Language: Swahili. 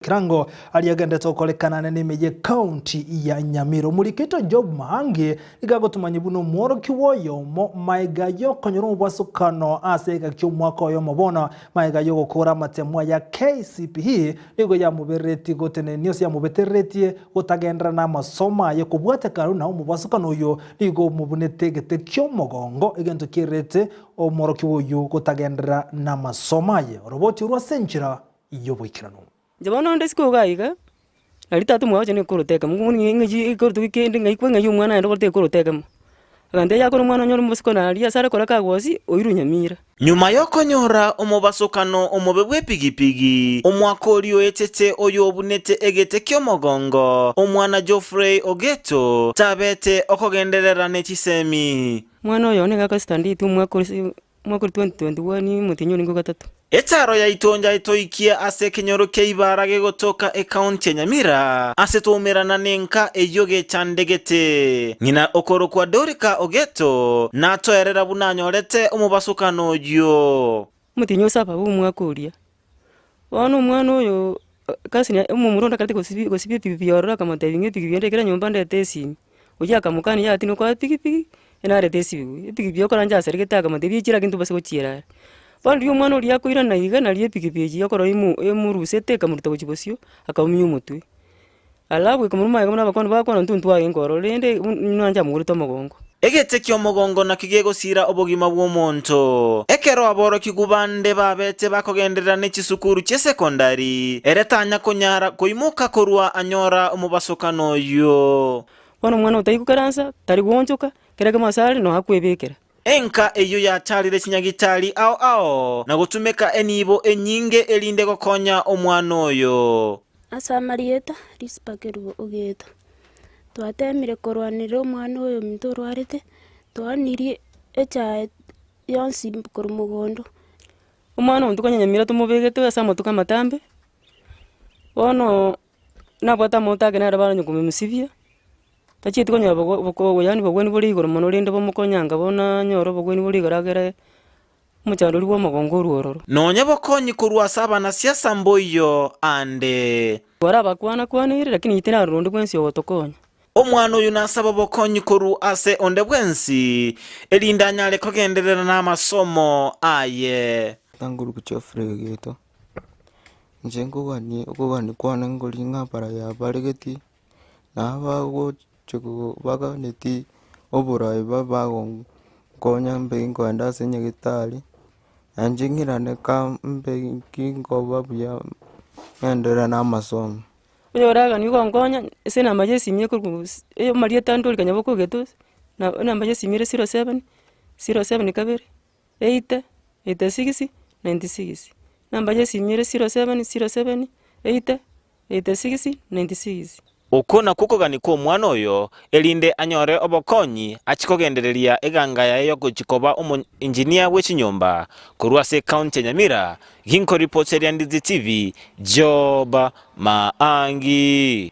Kirango aliagenda tokolekana n'emeje county ya Nyamiro mulikito Job Mahangi igagotuma buno mworo kiwoyo mo maiga yo konyoro bwasukano asega kyo mwaka yo mabona maiga yo gukora matemwa ya KCPE nigo ya mubereti gotene nios ya mubetereti utagendera na masoma ye kubwate karuna mu bwasukano yo nigo mubunetegete kyo mogongo igento kirete o mworo kiwoyo gutagendera na masoma ye roboti rwa senchira iyo bwikirano Jabana onde siko gaiga alita tu mwaje ne koroteka munguni ngi korto kende ngai kwa ngai mwana ndo korte koroteka agande yakoro mwana nyoro musiko na ali asara koraka gosi oiru Nyamira nyuma yoko nyora omubasukano omubebwe pigipigi omwakorio etete oyo obunete egete kyomogongo omwana Geoffrey Ogeto tabete okogenderera nekisemi mwana oyo onega ka standi tu mwakoro 2021 mutinyo ningo gatatu Etaro ya itonja itoikia ase kenyoro keibarage gotoka county ya Nyamira ase tumerana nenka eyoge chandegete ngina okoro kwa Dorika Ogeto na toerera bunanyorete omubasukano yo mutinyo sapa bumwakoria wano mwana oyo kasini umuronda kati gosibi pipiora kama tabinge pipiende kera nyumba ndetesi oya kamukani ya tino kwa pipipi enare tesi pipipi okoranja seriketa kama tebi chira kintu base gochira Bandu mwana uri yakwira na iga na liye pikipiki yakoro emurusete kamurita kuchibosio akaumya umutwe alabwe kamuruma yakamuna bakondo bakona ntuntu wa ngoro lende nanja mugurito mogongo egete kyo mogongo na kigego sira obogima bw'omonto ekero aboro kigubande babete bakogenderera n'ekisukuru kye secondary eretanya konyara koimuka korwa anyora omubasukano yo Wano mwana utayikukaransa tari gwonchoka kereka masali no hakwebekera Enka eyo ya chalire chinyagitali ao na gutumeka enibo enyinge elinde gokonya omwana oyo Asamarieta rispakeru Ogeto twatemire korwanira omwana oyo mitoro arete twanirie echa yonsi korumugondo omwana ontukanya Nyamira tumubegete asamotuka matambe ono nabwata motake nara baranyo kumemusibia Tachiti konya boko yani bogweni buri igoro mono rinde bomukonyanga bona nyoro bogweni buri garagere muchanduri wo mogongo ruororo nonye bokonyi kurwa saba na siasa mboyo ande baraba kwanire lakini itena rundo kwensi otokonya omwana uyu nasaba bokonyi kuru ase onde bwensi elinda nyale kogenderera na masomo aye Tanguru Geoffrey Ogeto njengo wani kwana ngolinga para ya baregeti na bago chuko baga neti oburai bago konya mbengo anda senyagitali anjingirane ka mbengo babuya endera na masomo Yoraga ni ngonya sena majesi mye ku eyo maria tandoli kanyaboko Ogeto na majesi mire 07 kabere 86 96 namba jesi mire 07 86 96 Okona kukogani ko mwana oyo elinde anyore obokonyi achikogendereria eganga yayo kuchikoba engineer wechinyomba kurwa se county Nyamira ginko reporter ya Ndizi TV Job Mahangi